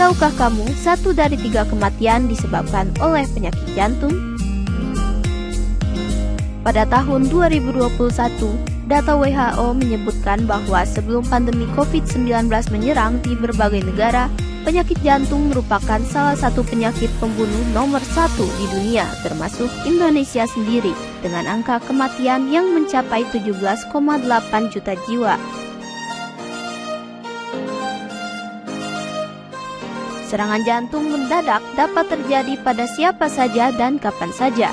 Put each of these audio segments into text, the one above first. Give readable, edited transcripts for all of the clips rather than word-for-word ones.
tahukah kamu 1 dari 3 kematian disebabkan oleh penyakit jantung? Pada tahun 2021, data WHO menyebutkan bahwa sebelum pandemi COVID-19 menyerang di berbagai negara, penyakit jantung merupakan salah satu penyakit pembunuh nomor 1 di dunia, termasuk Indonesia sendiri, dengan angka kematian yang mencapai 17,8 juta jiwa. Serangan jantung mendadak dapat terjadi pada siapa saja dan kapan saja.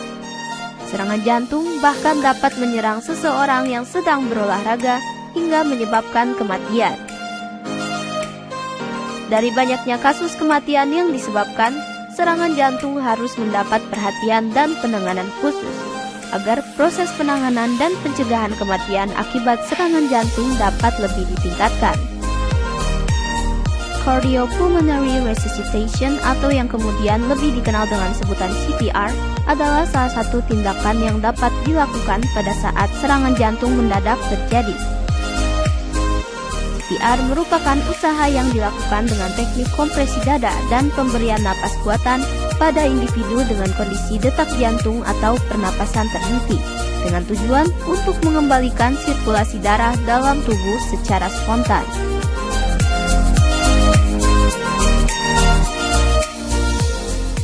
Serangan jantung bahkan dapat menyerang seseorang yang sedang berolahraga hingga menyebabkan kematian. Dari banyaknya kasus kematian yang disebabkan, serangan jantung harus mendapat perhatian dan penanganan khusus, agar proses penanganan dan pencegahan kematian akibat serangan jantung dapat lebih ditingkatkan. Cardiopulmonary resuscitation atau yang kemudian lebih dikenal dengan sebutan CPR adalah salah satu tindakan yang dapat dilakukan pada saat serangan jantung mendadak terjadi. CPR merupakan usaha yang dilakukan dengan teknik kompresi dada dan pemberian napas buatan pada individu dengan kondisi detak jantung atau pernapasan terhenti, dengan tujuan untuk mengembalikan sirkulasi darah dalam tubuh secara spontan.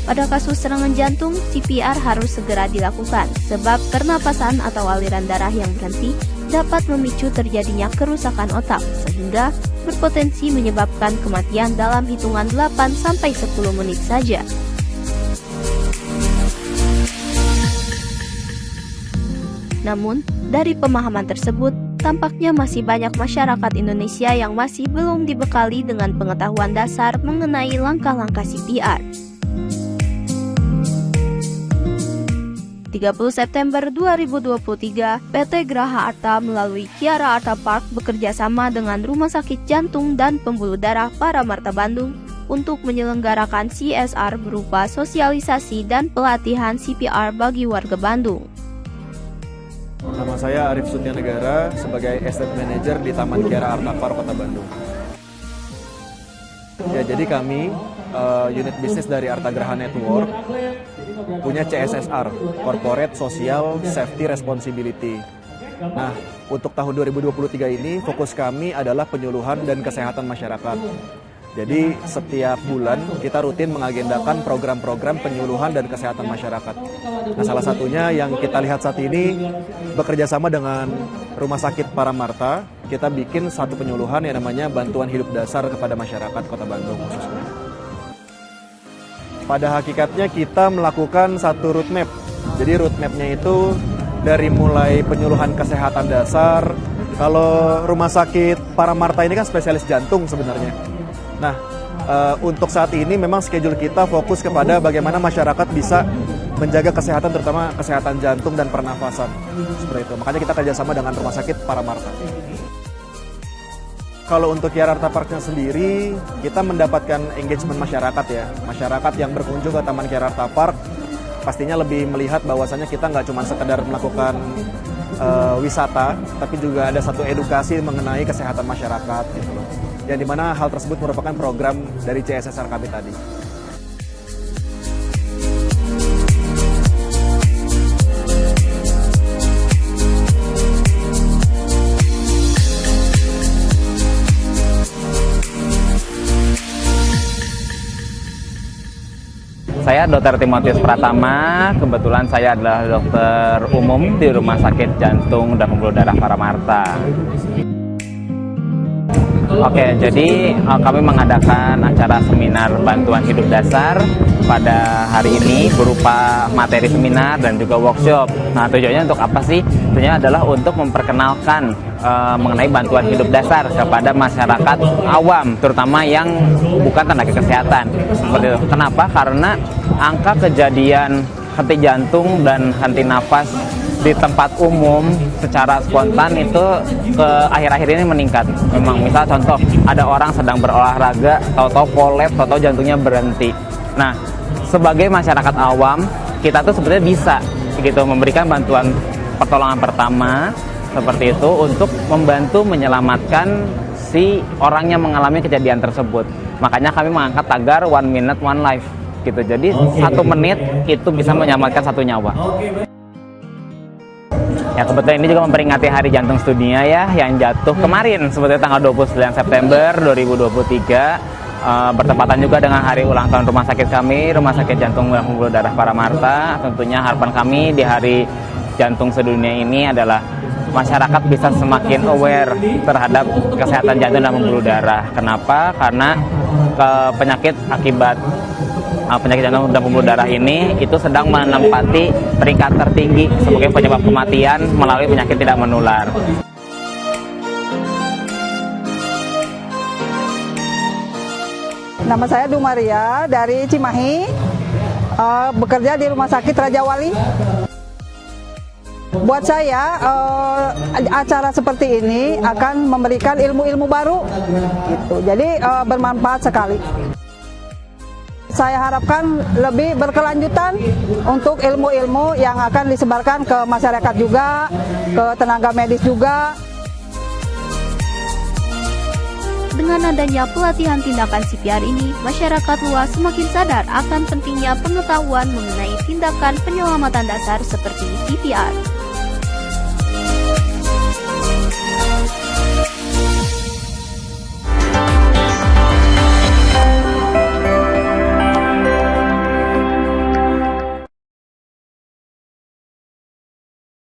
Pada kasus serangan jantung, CPR harus segera dilakukan sebab pernapasan atau aliran darah yang berhenti dapat memicu terjadinya kerusakan otak sehingga berpotensi menyebabkan kematian dalam hitungan 8-10 menit saja. Namun, dari pemahaman tersebut, tampaknya masih banyak masyarakat Indonesia yang masih belum dibekali dengan pengetahuan dasar mengenai langkah-langkah CPR. 30 September 2023, PT Graha Arta melalui Kiara Arta Park bekerja sama dengan Rumah Sakit Jantung dan Pembuluh Darah Paramarta Bandung untuk menyelenggarakan CSR berupa sosialisasi dan pelatihan CPR bagi warga Bandung. Nama saya Arif Sutianegara sebagai Estate Manager di Taman Kiara Arta Park, Kota Bandung. Ya, jadi kami unit bisnis dari Arta Graha Network punya CSSR, Corporate Social Safety Responsibility. Nah, untuk tahun 2023 ini fokus kami adalah penyuluhan dan kesehatan masyarakat. Jadi setiap bulan kita rutin mengagendakan program-program penyuluhan dan kesehatan masyarakat. Nah, salah satunya yang kita lihat saat ini bekerja sama dengan Rumah Sakit Paramarta, kita bikin satu penyuluhan yang namanya bantuan hidup dasar kepada masyarakat Kota Bandung khususnya. Pada hakikatnya kita melakukan satu roadmap. Jadi roadmapnya itu dari mulai penyuluhan kesehatan dasar. Kalau Rumah Sakit Paramarta ini kan spesialis jantung sebenarnya. Nah, untuk saat ini memang schedule kita fokus kepada bagaimana masyarakat bisa menjaga kesehatan, terutama kesehatan jantung dan pernafasan. Seperti itu. Makanya kita kerjasama dengan Rumah Sakit Paramarta. Kalau untuk Kiara Arta Parknya sendiri, kita mendapatkan engagement masyarakat ya. Masyarakat yang berkunjung ke Taman Kiara Arta Park pastinya lebih melihat bahwasannya kita nggak cuma sekedar melakukan wisata, tapi juga ada satu edukasi mengenai kesehatan masyarakat gitu loh. Yang dimana hal tersebut merupakan program dari CSSR kami tadi. Saya Dr. Timotius Pratama, kebetulan saya adalah dokter umum di Rumah Sakit Jantung dan Pembuluh Darah Paramarta. Oke, jadi kami mengadakan acara seminar bantuan hidup dasar pada hari ini berupa materi seminar dan juga workshop. Nah, tujuannya untuk apa sih? Tujuannya adalah untuk memperkenalkan mengenai bantuan hidup dasar kepada masyarakat awam, terutama yang bukan tenaga kesehatan. Seperti itu. Kenapa? Karena angka kejadian henti jantung dan henti nafas di tempat umum secara spontan itu ke akhir-akhir ini meningkat. Memang misal contoh ada orang sedang berolahraga, tahu-tahu kolaps, tahu-tahu jantungnya berhenti. Nah, sebagai masyarakat awam kita tuh sebenarnya bisa gitu memberikan bantuan pertolongan pertama seperti itu untuk membantu menyelamatkan si orang yang mengalami kejadian tersebut. Makanya kami mengangkat tagar 1 minute 1 life gitu. Jadi 1 menit itu bisa menyelamatkan 1 nyawa. Ya kebetulan ini juga memperingati Hari Jantung Sedunia ya, yang jatuh kemarin sebetulnya tanggal 29 September 2023. Bertepatan juga dengan hari ulang tahun rumah sakit kami, Rumah Sakit Jantung dan Pembuluh Darah Paramarta. Tentunya harapan kami di Hari Jantung Sedunia ini adalah masyarakat bisa semakin aware terhadap kesehatan jantung dan pembuluh darah. Kenapa? Karena penyakit akibat penyakit jantung dan pembuluh darah ini itu sedang menempati peringkat tertinggi sebagai penyebab kematian melalui penyakit tidak menular. Nama saya Dumaria dari Cimahi, bekerja di Rumah Sakit Raja Wali. Buat saya, acara seperti ini akan memberikan ilmu-ilmu baru, gitu. Jadi bermanfaat sekali. Saya harapkan lebih berkelanjutan untuk ilmu-ilmu yang akan disebarkan ke masyarakat juga, ke tenaga medis juga. Dengan adanya pelatihan tindakan CPR ini, masyarakat luas semakin sadar akan pentingnya pengetahuan mengenai tindakan penyelamatan dasar seperti CPR.